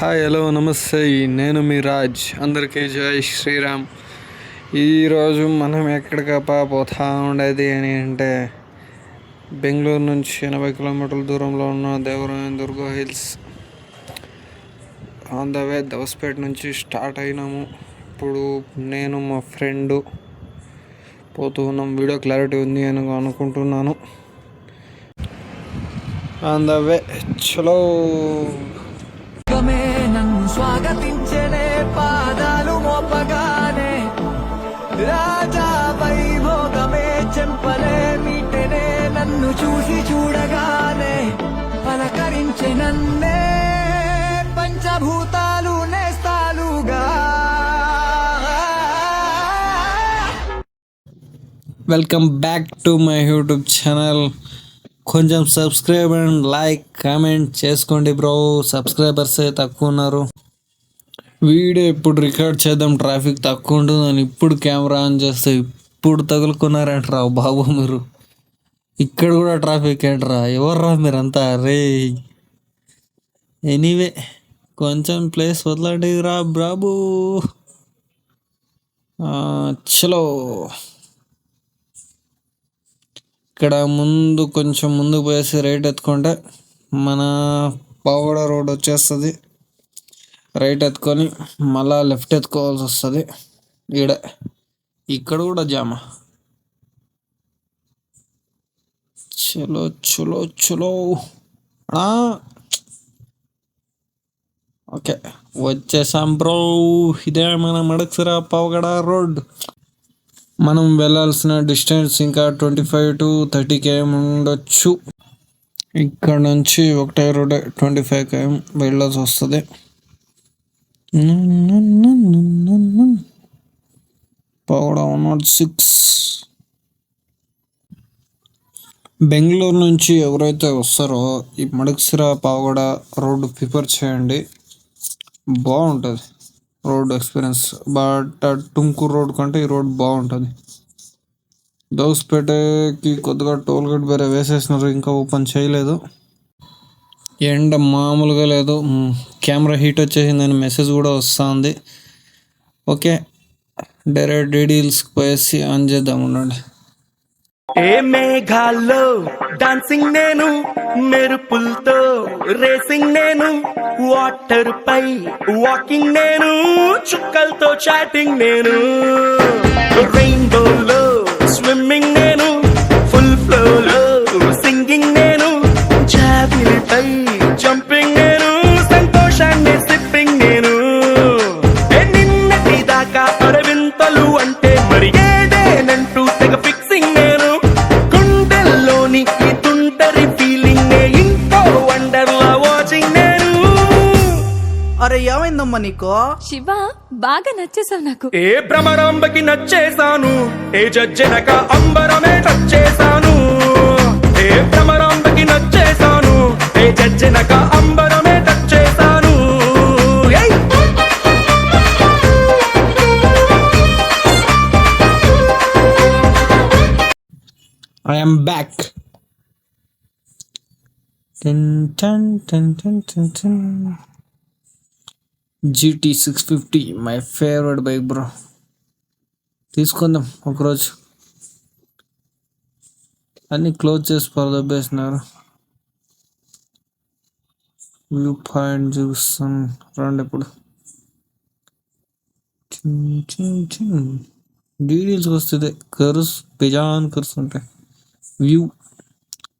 Hi hello నమస్తే, నేను మీ రాజ్. అందరికీ జై శ్రీరామ్. ఈరోజు మనం ఎక్కడికప్ప పోతా ఉండేది అని అంటే బెంగళూరు నుంచి 80 కిలోమీటర్ల దూరంలో ఉన్న Devarayan Durga hills. On the way Dabaspet నుంచి స్టార్ట్ అయినాము. ఇప్పుడు నేను మా ఫ్రెండు పోతూ ఉన్నాం. వీడియో క్లారిటీ ఉంది అని అనుకుంటున్నాను. ఆన్ ద వే చలో. నన్ను స్వాగతించనే పాదాలు మోపగానే రాజా వైభోగమే చెంపలే మీటనే నన్ను చూడగానే పలకరించే నన్నే పంచభూతాలు నేస్తాలుగా. Welcome back to my YouTube channel. కొంచెం సబ్స్క్రైబ్ అండ్ లైక్ కామెంట్ చేసుకోండి బ్రో. సబ్స్క్రైబర్సే తక్కువ ఉన్నారు. వీడియో ఇప్పుడు రికార్డ్ చేద్దాం, ట్రాఫిక్ తక్కువ ఉంటుందని ఇప్పుడు కెమెరా ఆన్ చేస్తే ఇప్పుడు తగులుకున్నారంటరా బాబు మీరు. ఇక్కడ కూడా ట్రాఫిక్ ఏంట్రా, ఎవర్రా మీరంతా? రే ఎనీవే కొంచెం ప్లేస్ వదలండి రా బాబు. చలో. ఇక్కడ కొంచెం ముందుకు పోయేసి రైట్ ఎత్తుకుంటే మన పావగడ రోడ్ వచ్చేస్తుంది. రైట్ ఎత్తుకొని మళ్ళా లెఫ్ట్ ఎత్తుకోవాల్సి వస్తుంది. ఇక్కడ కూడా జామ. చలో చలో చలో. ఓకే వచ్చేసాం బ్రో. ఇదే మన మడక్సిరా పావగడ రోడ్. మనం వెళ్ళాల్సిన డిస్టెన్స్ ఇంకా 25 to 30 km ఉండొచ్చు. ఇక్కడ నుంచి ఒకటే రోడ్ 25 km వెళ్ళాల్సి వస్తుంది. పావగడ 106. బెంగళూరు నుంచి ఎవరైతే వస్తారో ఈ మడక్సిరా పావగడ రోడ్డు ప్రిఫర్ చేయండి, బాగుంటుంది రోడ్ ఎక్స్పీరియన్స్. బట్ టుమ్కూర్ రోడ్ కంటే ఈ రోడ్ బాగుంటుంది. దౌస్పేటకి కొద్దిగా టోల్ గేట్ వేరే వేసేసినారు, ఇంకా ఓపెన్ చేయలేదు. ఎండ మామూలుగా లేదు. కెమెరా హీట్ వచ్చేసిందని మెసేజ్ కూడా వస్తుంది. ఓకే డైరెక్ట్ డీటెయిల్స్కి పోయేసి ఆన్ చేద్దాం ఉండండి. ఏ మేఘాల్లో డాన్సింగ్ నేను, మెరుపులతో రేసింగ్ నేను, వాటర్ పై వాకింగ్ నేను, చుక్కలతో చాటింగ్ నేను, రెయిన్బోలో స్విమ్మింగ్ నేను, ఫుల్ ఫ్లోలో సింగింగ్ నేను, జాబిలిపై జంపింగ్ నేను, సంతోషాన్ని సిప్పింగ్ నేను. నిన్నటి దాకా అరవింతలు అంటే మరి ఏదేనంటూ తెగ ఫిక్సింగ్ నేను, గుండెల్లోని ఈ తుంటరి ఫీలింగ్ ఇంకో వండర్లా వాచింగ్ నేను. అరే ఏమైందమ్మా నీకో? శివ బాగా నచ్చేసావు నాకు. ఏ భ్రమరాంబకి నచ్చేసాను, ఏ జజ్జనక అంబరమే నచ్చేసాను. ఏ భ్రమరాంబకి నచ్చేసాను, ఏ జజ్జనక అంబరమే నచ్చేసాను. I am back. GT 650 my favourite bike bro. తీసుకుందాం ఒకరోజు. అన్నీ క్లోజ్ చేసి పరదబ్బేసినారు. వ్యూ పాయింట్ చూస్తాను రండి. ఇప్పుడు డీటెయిల్స్కి వస్తుంది. కర్స్ బెజాన్ కర్స్ ఉంటాయి. వ్యూ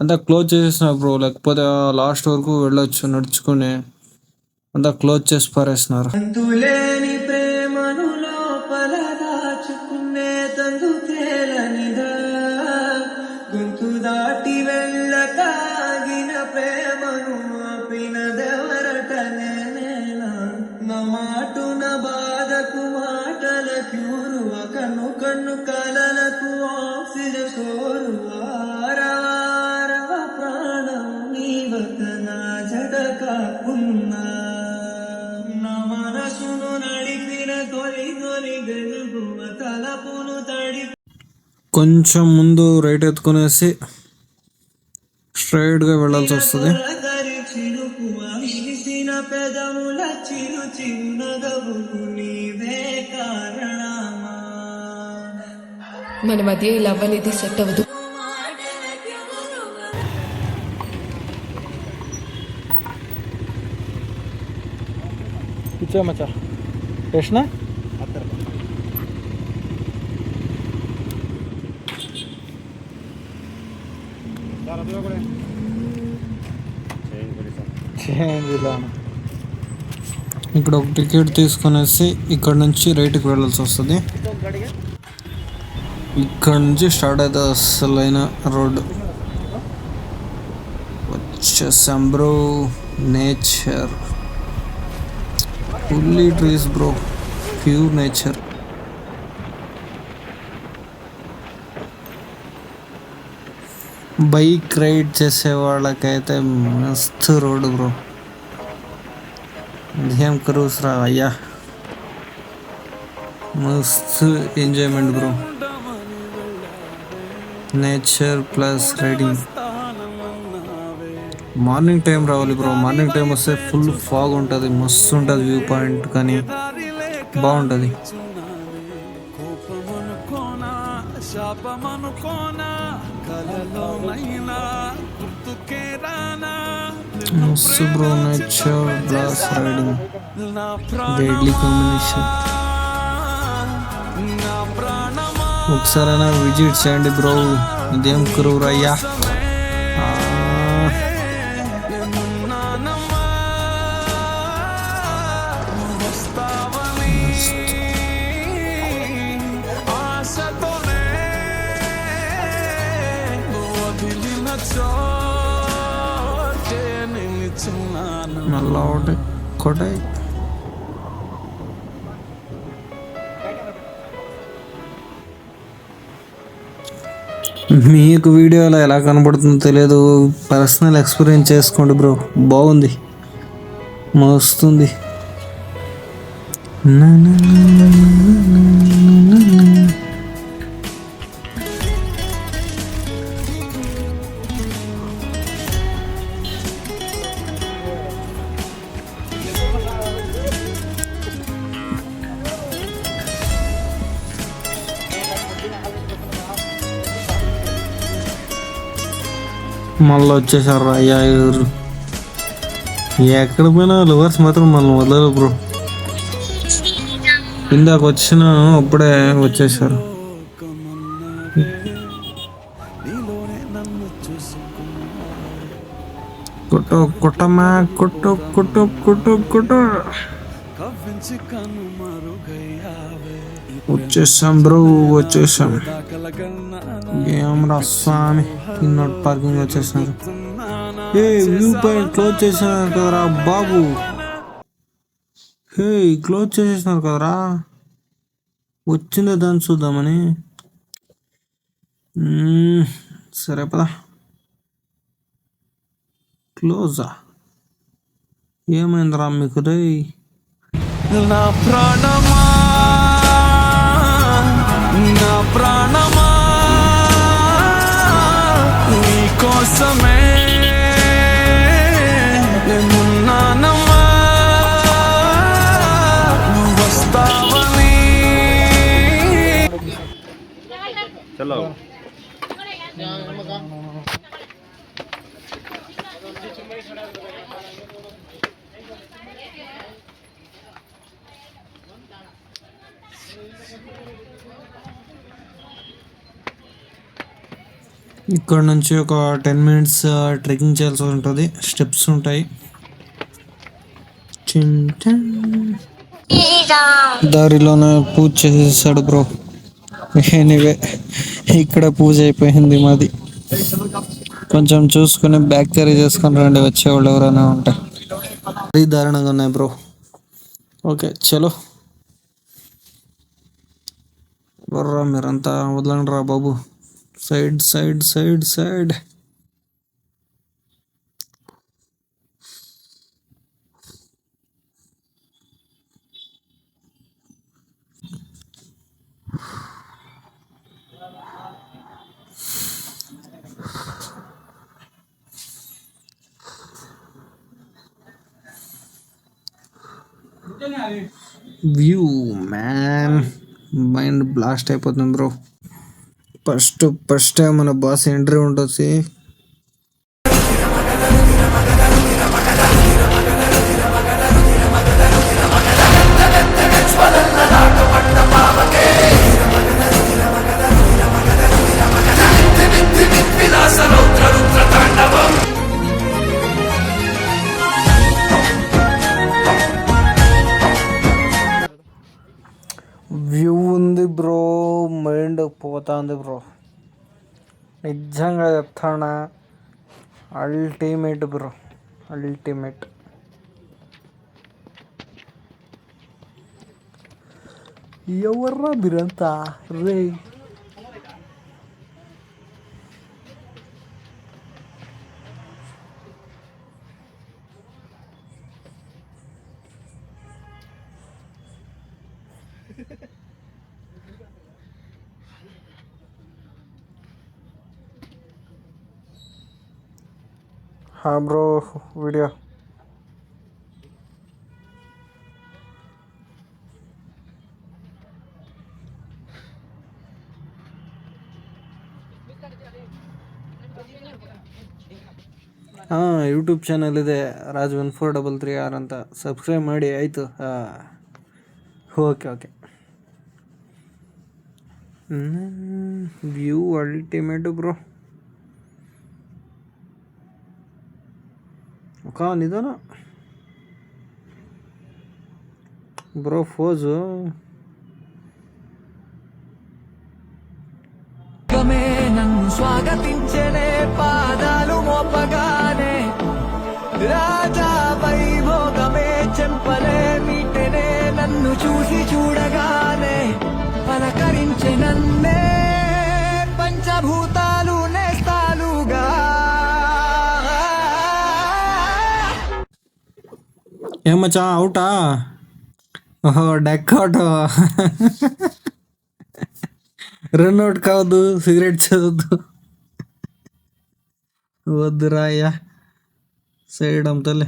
అంతా క్లోజ్ చేసేసిన బ్రో, లేకపోతే లాస్ట్ వరకు వెళ్ళొచ్చు నడుచుకుని. అంతా క్లోజ్ చేసి పారేసినారు. తంతులేని ప్రేమను లోపల దాచుకునే తందుకేలనిదా, గొంతు దాటి వెళ్ళకాగిన ప్రేమను ఆపినదెవరటనే నేనా. నా మాటున బాధకు మాటల క్యూరువ, కన్ను కన్ను కలలకు ఆక్సిజన్ సోరువా. రవ ప్రాణం నీవత నా జడ కాకున్నా, నా మనసును నడిపిన తొలి తొలి గెలుగువ తలపును తడి. కొంచెం ముందు రైట్ ఎత్తుకునేసి స్ట్రైట్గా వెళ్ళాల్సి వస్తుంది. చిరుకువ పెదవుల చిరు చిరునగవుకు నీవే కారణమా. మన మధ్య ఈ లవ్ అనేది సెట్ అవ్వదు. కూర్చో మచ్చా కృష్ణ ఇక్కడ ఒక టికెట్ తీసుకునేసి ఇక్కడ నుంచి రైట్కి వెళ్ళాల్సి వస్తుంది. ఇక్కడ నుంచి స్టార్ట్ అవుతుంది అసలైన రోడ్. వచ్చేసాం bro. Nature fully trees bro, pure nature. Bike ride చేసే వాళ్ళకైతే మస్తు రోడ్ బ్రో. ధ్యాన్ క్రూస్ రా అయ్యా, మస్తు enjoyment bro. Nature plus riding. Morning time రావాలి బ్రో. మార్నింగ్ టైం వస్తే ఫుల్ ఫాగ్ ఉంటుంది, మస్తు ఉంటుంది వ్యూ పాయింట్, కానీ బాగుంటుంది. మస్తు bro. Nature plus riding deadly combination. ఒకసారైనా విజిట్ చేయండి బ్రో. ఇదేం క్రూర్ అయ్యా. మళ్ళా ఒకటి కొట్టే. మీకు వీడియోలో ఎలా కనబడుతుందో తెలియదు, పర్సనల్ ఎక్స్పీరియన్స్ చేసుకోండి బ్రో. బాగుంది, మస్తుంది. మళ్ళీ వచ్చేసారు అయ్యా. ఎక్కడ పోయినా లవర్స్ మాత్రం మళ్ళీ వదలరు బ్రో. ఇందాక వచ్చిన అప్పుడే వచ్చేసారు. కొట్టు కొట్టమ్మా, కొట్టు కొట్టు కొట్టు కొట్టు. వచ్చేసాం బ్రో, వచ్చేసాం. ఏమరా స్వామి, ఇన్నోట్ పార్కింగ్ వచ్చేసారు. ఏ వ్యూ పాయింట్ క్లోజ్ చేసినారు కదరా బాబు. హే క్లోజ్ చేసేసినారు కదరా. వచ్చిందే దాన్ని చూద్దామని. సరే పదా. క్లోజా? ఏమైందిరా మీకు రే? నా ప్రాణమా, నా ప్రాణమా, నీ కోసమే నేనున్నానమ్మా, నువ్వు వస్తావని. చలో ఇక్కడ నుంచి ఒక 10 minutes ట్రెక్కింగ్ చేయాల్సి ఉంటుంది. స్టెప్స్ ఉంటాయి. దారిలోనే పూజ చేసేసాడు బ్రో. ఎనీవే ఇక్కడ పూజ అయిపోయింది మాది. కొంచెం చూసుకుని బ్యాక్ క్యారీ చేసుకొని రండి వచ్చేవాళ్ళు ఎవరైనా ఉంటే. అది దారుణంగా ఉన్నాయి బ్రో. ఓకే చలో వర్రా, మీరంతా వదలండి రా బాబు. Side side side side. View man, mind blast అయిపోతుంది బ్రో. ఫస్ట్ టైం మన బాస్ ఎంట్రీ ఉంటుంది. వ్యూ ఉంది బ్రో, మైండ్ పోతుంది బ్రో. నిజంగా చెప్తానా, అల్టిమేట్ బ్రో, అల్టిమేట్. ఎవర్రా మీరంతా రే? బ్రో వీడియో ಯೂಟ್ಯೂಬ್ ಚಾನಲ್ ಇದೆ, ರಾಜ್ 1433R ಅಂತ. ಸಬ್ಸ್ಕ್ರೈಬ್ ಮಾಡಿ ಆಯಿತು. ಓಕೆ. View ultimate bro. ನಿಧಾನ బ్రో, ఫోజు నన్ను స్వాగతించనే పాదాలు మోపగానే, రాజా వైభోగమే చెంపలే మీటనే, నన్ను చూసి చూడగానే పలకరించే నన్నే పంచభూతాలు నేస్తాలుగా. ఏమచ్చా అవుటా? ఓహో డెక్అవుట్. రన్అట్ కావద్దు, సిగరెట్ చదవద్దు, వద్దురా అయ్యా, సైడ్ అమ్ముతలే.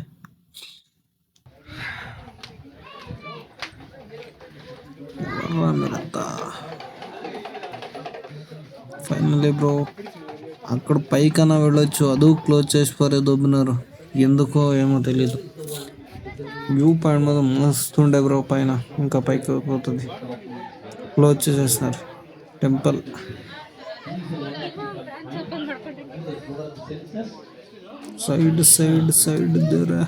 ఫైనలీ బ్రో, అక్కడ పైకన్నా వెళ్ళొచ్చు, అది క్లోజ్ చేసి పోరే దొబ్బున్నారు. ఎందుకో ఏమో తెలీదు. వ్యూ పాయింట్ మీద మస్తుండే బ్రో, పైన ఇంకా పైకి పోతుంది. క్లోజ్ చేసేస్తున్నారు టెంపుల్. సైడ్ దూరా.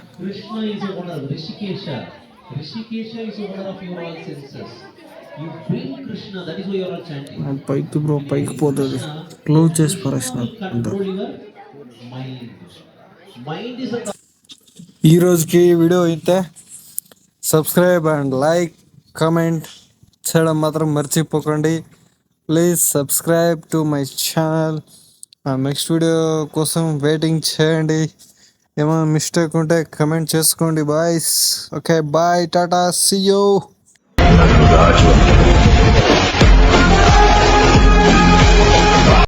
పైకి బ్రో, పైకి పోతుంది. క్లోజ్ చేసి పరేసినారు అంతా. ఈ రోజుకి వీడియో అయితే సబ్స్క్రైబ్ అండ్ లైక్ కామెంట్ చేయడం మాత్రం మర్చిపోకండి. Please subscribe to my channel. Next video కోసం వెయిటింగ్ చేయండి. ఏమైనా మిస్టేక్ ఉంటే కమెంట్ చేసుకోండి boys. Okay bye, tata, see you.